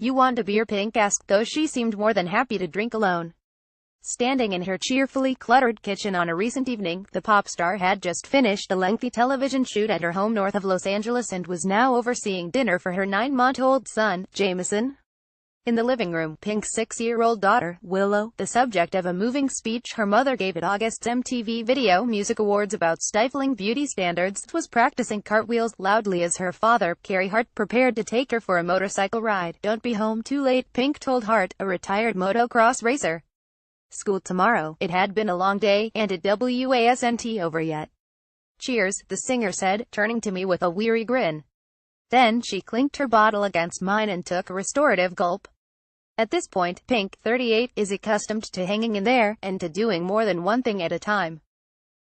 "You want a beer?" Pink asked, though she seemed more than happy to drink alone. Standing in her cheerfully cluttered kitchen on a recent evening, the pop star had just finished a lengthy television shoot at her home north of Los Angeles and was now overseeing dinner for her 9-month-old son, Jameson. In the living room, Pink's 6-year-old daughter, Willow, the subject of a moving speech her mother gave at August's MTV Video Music Awards about stifling beauty standards, was practicing cartwheels loudly as her father, Carey Hart, prepared to take her for a motorcycle ride. "Don't be home too late," Pink told Hart, a retired motocross racer. "School tomorrow." It had been a long day, and it wasn't over yet. "Cheers," the singer said, turning to me with a weary grin. Then she clinked her bottle against mine and took a restorative gulp. At this point, Pink, 38, is accustomed to hanging in there, and to doing more than one thing at a time.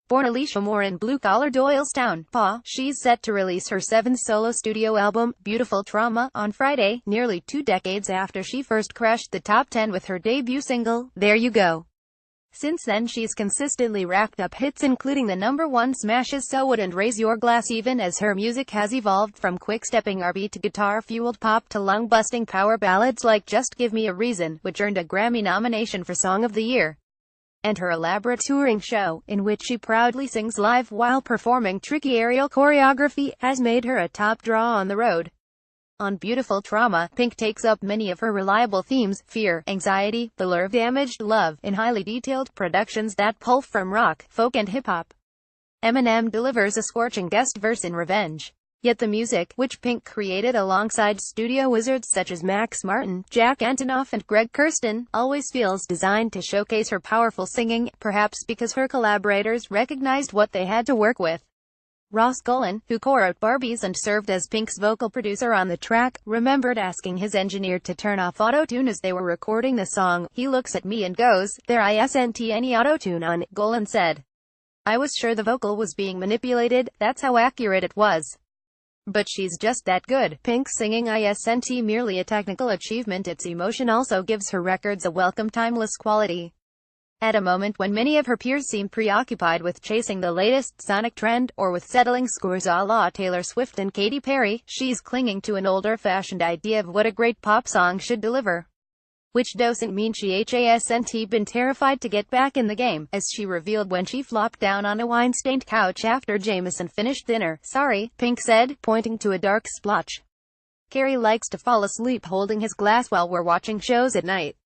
Born Alicia Moore in blue-collar Doylestown, PA, she's set to release her 7th solo studio album, Beautiful Trauma, on Friday, nearly 2 decades after she first crashed the top 10 with her debut single, There You Go. Since then she's consistently racked up hits including the #1 smashes So What and Raise Your Glass, even as her music has evolved from quick-stepping R&B to guitar-fueled pop to lung-busting power ballads like Just Give Me a Reason, which earned a Grammy nomination for Song of the Year. And her elaborate touring show, in which she proudly sings live while performing tricky aerial choreography, has made her a top draw on the road. On Beautiful Trauma, Pink takes up many of her reliable themes: fear, anxiety, the lure of damaged love, in highly detailed productions that pull from rock, folk and hip-hop. Eminem delivers a scorching guest verse in Revenge. Yet the music, which Pink created alongside studio wizards such as Max Martin, Jack Antonoff and Greg Kurstin, always feels designed to showcase her powerful singing, perhaps because her collaborators recognized what they had to work with. Ross Golan, who co-wrote Barbies and served as Pink's vocal producer on the track, remembered asking his engineer to turn off auto-tune as they were recording the song. "He looks at me and goes, 'There isn't any auto-tune on it,'" Golan said. "I was sure the vocal was being manipulated, that's how accurate it was. But she's just that good." Pink's singing isn't merely a technical achievement, its emotion also gives her records a welcome timeless quality. At a moment when many of her peers seem preoccupied with chasing the latest sonic trend, or with settling scores a la Taylor Swift and Katy Perry, she's clinging to an older-fashioned idea of what a great pop song should deliver. Which doesn't mean she hasn't been terrified to get back in the game, as she revealed when she flopped down on a wine-stained couch after Jameson finished dinner. "Sorry," Pink said, pointing to a dark splotch. "Carey likes to fall asleep holding his glass while we're watching shows at night."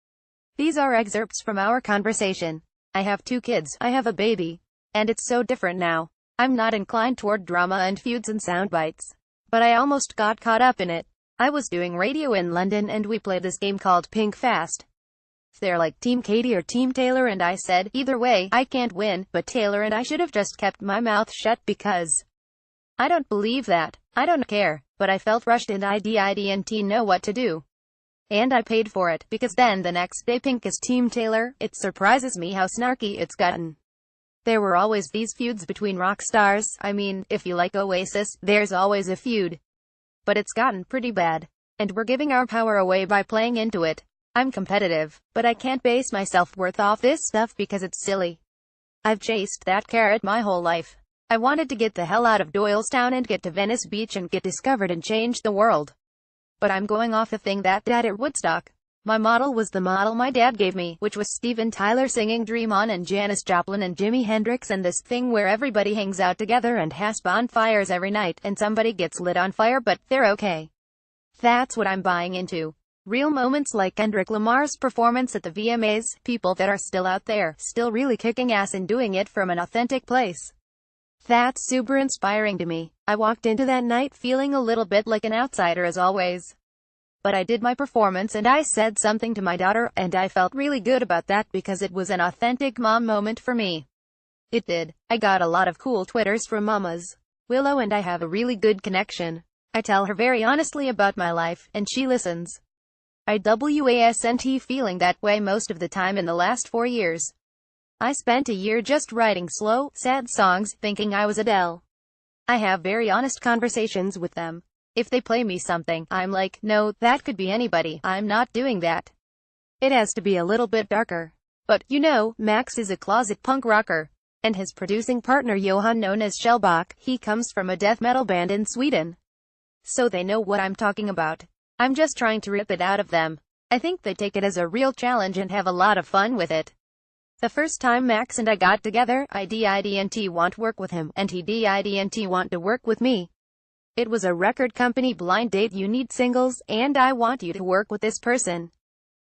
These are excerpts from our conversation. "I have 2 kids, I have a baby. And it's so different now. I'm not inclined toward drama and feuds and sound bites. But I almost got caught up in it. I was doing radio in London and we played this game called Pink Fast. They're like Team Katy or Team Taylor and I said, either way, I can't win, but Taylor and I should have just kept my mouth shut because I don't believe that. I don't care, but I felt rushed and I didn't know what to do. And I paid for it, because then the next day Pink is Team Taylor. It surprises me how snarky it's gotten. There were always these feuds between rock stars. I mean, if you like Oasis, there's always a feud. But it's gotten pretty bad. And we're giving our power away by playing into it. I'm competitive, but I can't base my self-worth off this stuff because it's silly. I've chased that carrot my whole life. I wanted to get the hell out of Doylestown and get to Venice Beach and get discovered and change the world. But I'm going off the thing that dad at Woodstock. My model was the model my dad gave me, which was Steven Tyler singing Dream On and Janis Joplin and Jimi Hendrix and this thing where everybody hangs out together and has bonfires every night, and somebody gets lit on fire but they're okay. That's what I'm buying into. Real moments like Kendrick Lamar's performance at the VMAs, people that are still out there, still really kicking ass and doing it from an authentic place. That's super inspiring to me. I walked into that night feeling a little bit like an outsider as always. But I did my performance and I said something to my daughter, and I felt really good about that because it was an authentic mom moment for me. It did. I got a lot of cool Twitters from mamas. Willow and I have a really good connection. I tell her very honestly about my life, and she listens. I wasn't feeling that way most of the time in the last 4 years. I spent a year just writing slow, sad songs, thinking I was Adele. I have very honest conversations with them. If they play me something, I'm like, no, that could be anybody, I'm not doing that. It has to be a little bit darker. But, you know, Max is a closet punk rocker. And his producing partner Johan, known as Shellbach, he comes from a death metal band in Sweden. So they know what I'm talking about. I'm just trying to rip it out of them. I think they take it as a real challenge and have a lot of fun with it. The first time Max and I got together, I didn't want to work with him, and he didn't want to work with me. It was a record company blind date. You need singles, and I want you to work with this person.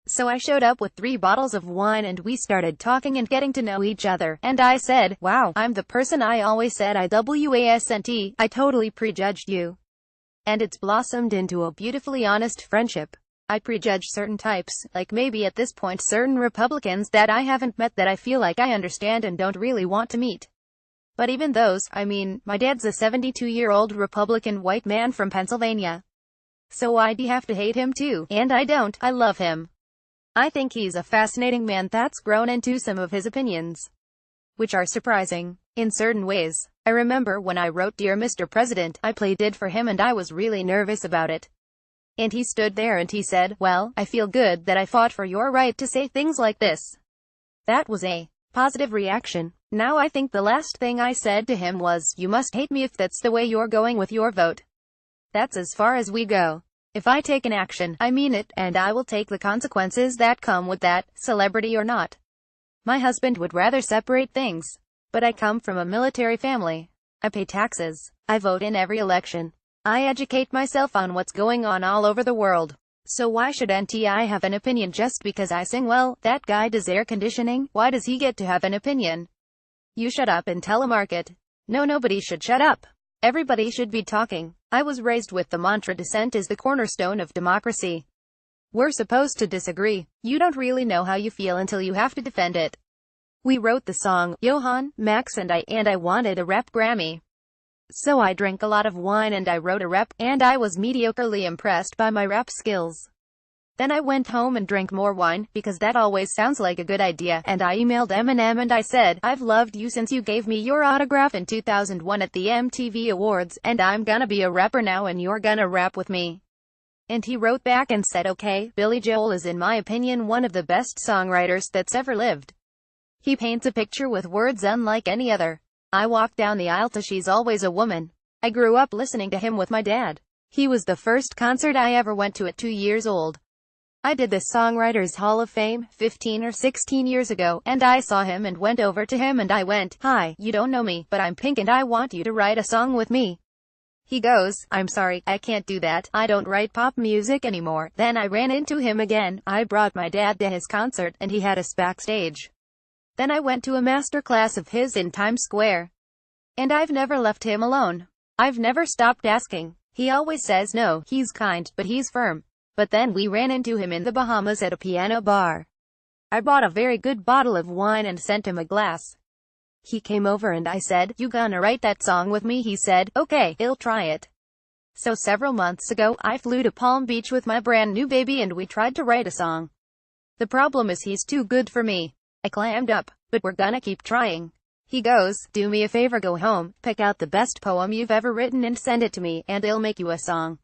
So I showed up with 3 bottles of wine and we started talking and getting to know each other, and I said, wow, I'm the person I always said I wasn't. I totally prejudged you. And it's blossomed into a beautifully honest friendship. I prejudge certain types, like maybe at this point certain Republicans that I haven't met that I feel like I understand and don't really want to meet. But even those, I mean, my dad's a 72-year-old Republican white man from Pennsylvania. So I'd have to hate him too, and I don't, I love him. I think he's a fascinating man that's grown into some of his opinions, which are surprising, in certain ways. I remember when I wrote Dear Mr. President, I played it for him and I was really nervous about it. And he stood there and he said, well, I feel good that I fought for your right to say things like this. That was a positive reaction. Now I think the last thing I said to him was, you must hate me if that's the way you're going with your vote. That's as far as we go. If I take an action, I mean it, and I will take the consequences that come with that, celebrity or not. My husband would rather separate things. But I come from a military family. I pay taxes. I vote in every election. I educate myself on what's going on all over the world. So why shouldn't I have an opinion just because I sing well? That guy does air conditioning. Why does he get to have an opinion? You shut up and telemarket. No, nobody should shut up. Everybody should be talking. I was raised with the mantra dissent is the cornerstone of democracy. We're supposed to disagree. You don't really know how you feel until you have to defend it. We wrote the song, Johann, Max and I wanted a rap Grammy. So I drank a lot of wine and I wrote a rap, and I was mediocrely impressed by my rap skills. Then I went home and drank more wine, because that always sounds like a good idea, and I emailed Eminem and I said, I've loved you since you gave me your autograph in 2001 at the MTV Awards, and I'm gonna be a rapper now and you're gonna rap with me. And he wrote back and said, okay. Billy Joel is in my opinion one of the best songwriters that's ever lived. He paints a picture with words unlike any other. I walk down the aisle to She's Always a Woman. I grew up listening to him with my dad. He was the first concert I ever went to at 2 years old. I did the Songwriters Hall of Fame 15 or 16 years ago, and I saw him and went over to him and I went, hi, you don't know me, but I'm Pink and I want you to write a song with me. He goes, I'm sorry, I can't do that, I don't write pop music anymore. Then I ran into him again. I brought my dad to his concert, and he had us backstage. Then I went to a master class of his in Times Square. And I've never left him alone. I've never stopped asking. He always says no, he's kind, but he's firm. But then we ran into him in the Bahamas at a piano bar. I bought a very good bottle of wine and sent him a glass. He came over and I said, you gonna write that song with me? He said, okay, I'll try it. So several months ago, I flew to Palm Beach with my brand new baby and we tried to write a song. The problem is he's too good for me. I clammed up, but we're gonna keep trying. He goes, do me a favor, go home, pick out the best poem you've ever written and send it to me, and I'll make you a song.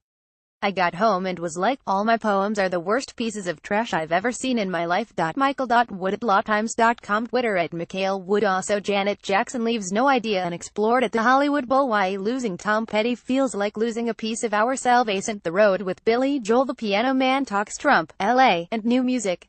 I got home and was like, all my poems are the worst pieces of trash I've ever seen in my life. Michael.wood@lawtimes.com, Twitter @MikhailWood. Also Janet Jackson leaves no idea unexplored at the Hollywood Bowl. Why losing Tom Petty feels like losing a piece of our salvation. The Road with Billy Joel. The Piano Man talks Trump, LA, and new music.